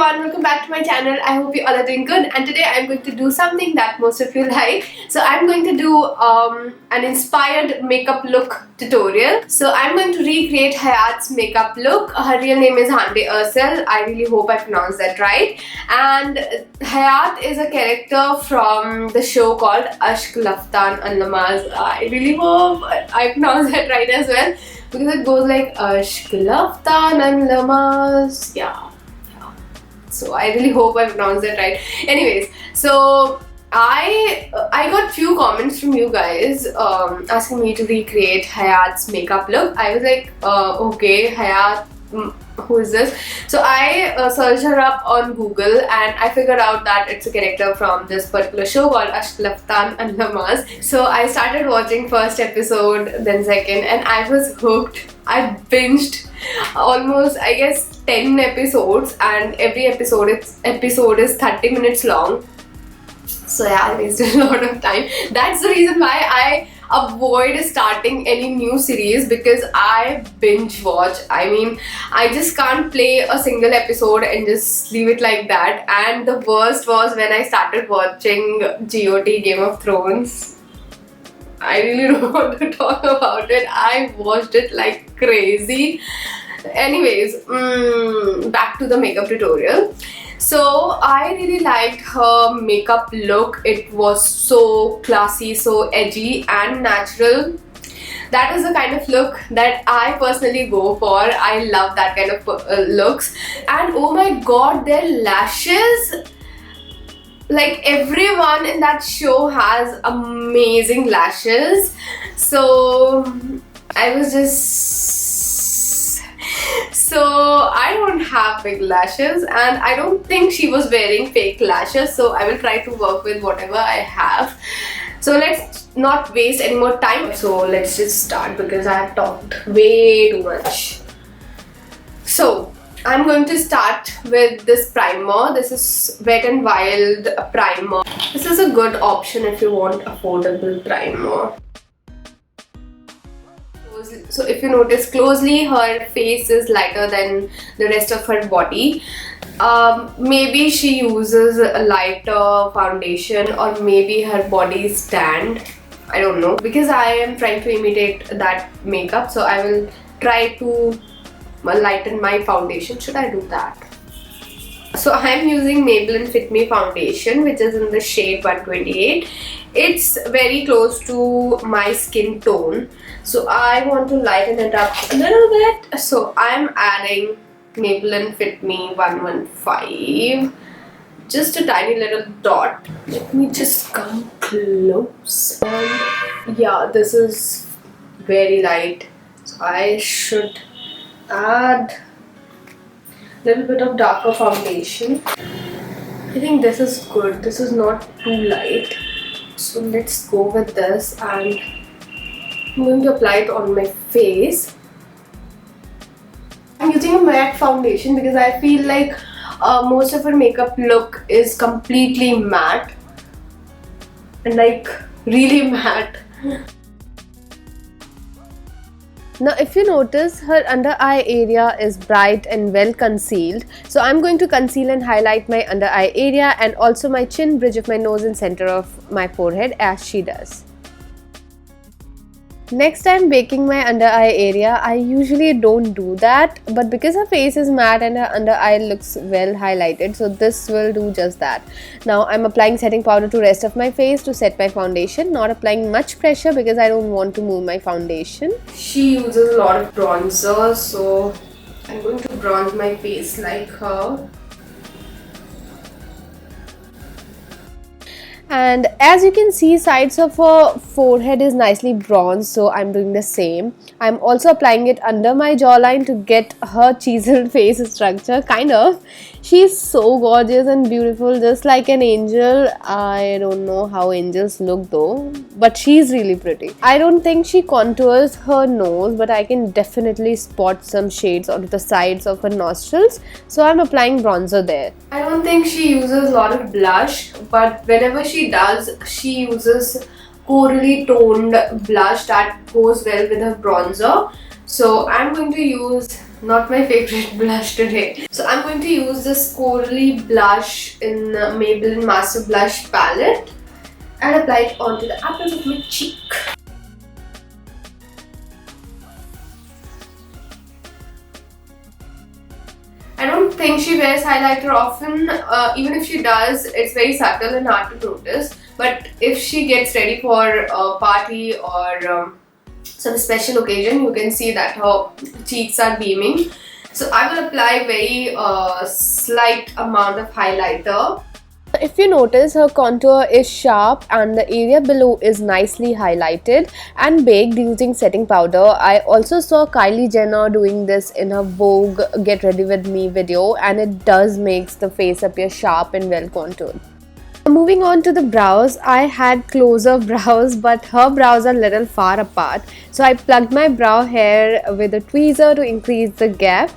everyone, welcome back to my channel. I hope you all are doing good, and today I'm going to do something that most of you like. So I'm going to do an inspired makeup look tutorial. So I'm going to recreate Hayat's makeup look. Her real name is Hande Ercel. I really hope I pronounced that right. And Hayat is a character from the show called Ask Laftan Anlamaz. I really hope I pronounced that right as well, because it goes like Ask Laftan Anlamaz. Yeah. So I really hope I pronounced that right. Anyways, so I got few comments from you guys asking me to recreate Hayat's makeup look. I was like, okay, Hayat, who is this? So I searched her up on Google and I figured out that it's a character from this particular show called Ask Laftan Anlamaz. So I started watching first episode, then second, and I was hooked. I binged almost, I guess, 10 episodes, and every episode is 30 minutes long. So yeah, I wasted a lot of time. That's the reason why I avoid starting any new series, because I binge watch. I mean, I just can't play a single episode and just leave it like that. And the worst was when I started watching GOT, Game of Thrones. I really don't want to talk about it. I watched it like crazy. Anyways, back to the makeup tutorial. So I really liked her makeup look. It was so classy, so edgy and natural. That is the kind of look that I personally go for. I love that kind of looks. And oh my god, their lashes! Like, everyone in that show has amazing lashes. So I was just... So I don't have big lashes, and I don't think she was wearing fake lashes, so I will try to work with whatever I have. So let's not waste any more time. So let's just start, because I have talked way too much. So I'm going to start with this primer. This is Wet n Wild primer. This is a good option if you want affordable primer. So if you notice closely, her face is lighter than the rest of her body. Maybe she uses a lighter foundation, or maybe her body is tanned. I don't know, because I am trying to imitate that makeup, so I will try to lighten my foundation. Should I do that? So I am using Maybelline Fit Me foundation, which is in the shade 128. It's very close to my skin tone, so I want to lighten it up a little bit. So I'm adding Maybelline Fit Me 115, just a tiny little dot. Let me just come close. And yeah, this is very light, so I should add a little bit of darker foundation. I think this is good. This is not too light. So let's go with this, and I'm going to apply it on my face. I'm using a matte foundation because I feel like most of her makeup look is completely matte, and like really matte. Now if you notice, her under eye area is bright and well concealed. So I'm going to conceal and highlight my under eye area, and also my chin, bridge of my nose and center of my forehead, as she does. Next, I'm baking my under eye area. I usually don't do that, but because her face is matte and her under eye looks well highlighted, so this will do just that. Now I'm applying setting powder to rest of my face to set my foundation, not applying much pressure because I don't want to move my foundation. She uses a lot of bronzer, so I'm going to bronze my face like her. And as you can see, sides of her forehead is nicely bronzed, so I'm doing the same. I'm also applying it under my jawline to get her chiseled face structure, kind of. She's so gorgeous and beautiful, just like an angel. I don't know how angels look though, but she's really pretty. I don't think she contours her nose, but I can definitely spot some shades on the sides of her nostrils, so I'm applying bronzer there. I don't think she uses a lot of blush, but whenever she does, she uses corally toned blush that goes well with her bronzer. So I'm going to use not my favorite blush today. So I'm going to use this Corally blush in Maybelline Master Blush palette and apply it onto the apples of my cheek. I don't think she wears highlighter often. Even if she does, it's very subtle and hard to notice. But if she gets ready for a party or some special occasion, you can see that her cheeks are beaming. So I will apply very slight amount of highlighter. If you notice, her contour is sharp and the area below is nicely highlighted and baked using setting powder. I also saw Kylie Jenner doing this in her Vogue Get Ready With Me video, and it does makes the face appear sharp and well contoured. Moving on to the brows, I had closer brows, but her brows are a little far apart. So I plugged my brow hair with a tweezer to increase the gap.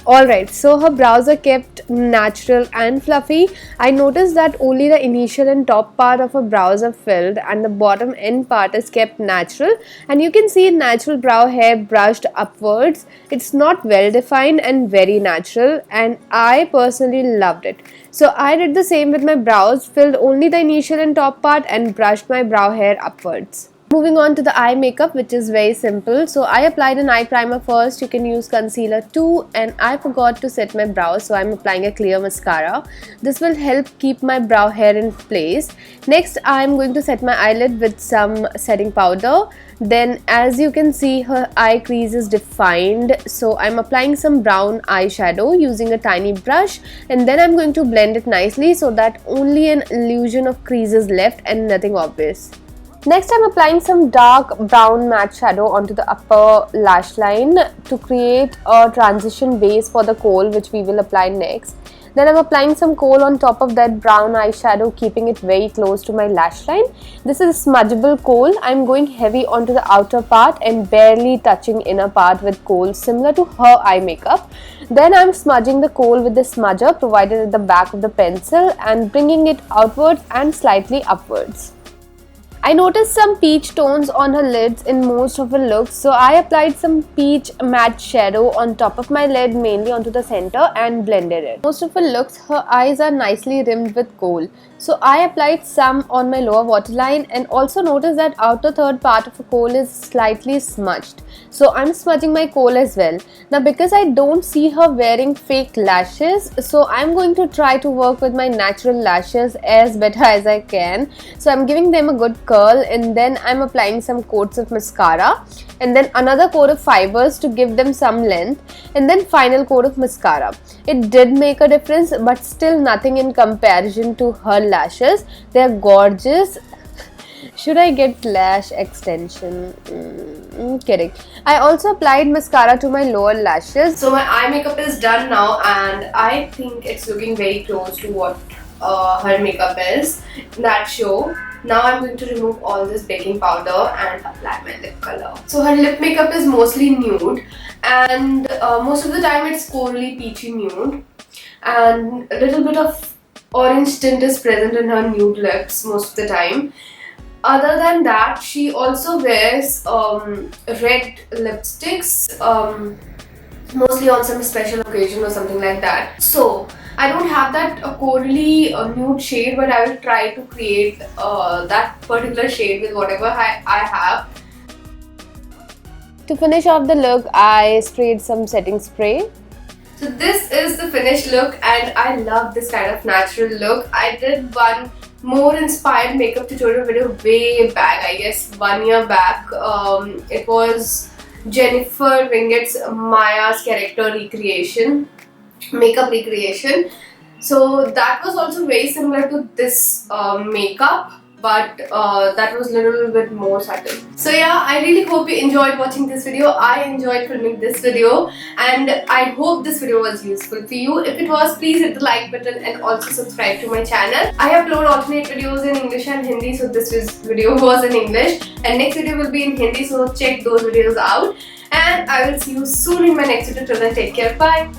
Alright, so her brows are kept natural and fluffy. I noticed that only the initial and top part of her brows are filled and the bottom end part is kept natural, and you can see natural brow hair brushed upwards. It's not well defined and very natural, and I personally loved it. So I did the same with my brows, filled only the initial and top part and brushed my brow hair upwards. Moving on to the eye makeup, which is very simple. So I applied an eye primer first. You can use concealer too, and I forgot to set my brows, so I'm applying a clear mascara. This will help keep my brow hair in place. Next, I'm going to set my eyelid with some setting powder. Then, as you can see, her eye crease is defined, so I'm applying some brown eyeshadow using a tiny brush, and then I'm going to blend it nicely so that only an illusion of crease is left and nothing obvious. Next, I'm applying some dark brown matte shadow onto the upper lash line to create a transition base for the kohl, which we will apply next. Then I'm applying some kohl on top of that brown eyeshadow, keeping it very close to my lash line. This is smudgeable kohl. I'm going heavy onto the outer part and barely touching inner part with kohl, similar to her eye makeup. Then I'm smudging the kohl with the smudger provided at the back of the pencil and bringing it outwards and slightly upwards. I noticed some peach tones on her lids in most of her looks, so I applied some peach matte shadow on top of my lid, mainly onto the center, and blended it. Most of her looks, her eyes are nicely rimmed with kohl. So I applied some on my lower waterline, and also noticed that outer third part of her kohl is slightly smudged. So I'm smudging my kohl as well. Now because I don't see her wearing fake lashes, so I'm going to try to work with my natural lashes as better as I can. So I'm giving them a good curl, and then I'm applying some coats of mascara, and then another coat of fibers to give them some length, and then final coat of mascara. It did make a difference, but still nothing in comparison to her lashes. They're gorgeous. Should I get lash extension? Kidding. I also applied mascara to my lower lashes. So my eye makeup is done now, and I think it's looking very close to what her makeup is in that show. Now I'm going to remove all this baking powder and apply my lip color. So her lip makeup is mostly nude, and most of the time it's Corally peachy nude, and a little bit of orange tint is present in her nude lips most of the time. Other than that, she also wears red lipsticks, mostly on some special occasion or something like that. So I don't have that Corally nude shade, but I will try to create that particular shade with whatever I have. To finish off the look, I sprayed some setting spray. So this is the finished look, and I love this kind of natural look. I did one more inspired makeup tutorial video way back, I guess 1 year back. It was Jennifer Winget's Maya's character recreation, makeup recreation. So that was also very similar to this makeup, but that was a little bit more subtle. So yeah, I really hope you enjoyed watching this video. I enjoyed filming this video, and I hope this video was useful for you. If it was, please hit the like button and also subscribe to my channel. I upload alternate videos in English and Hindi, so this video was in English and next video will be in Hindi, so check those videos out. And I will see you soon in my next video. Till then, take care. Bye.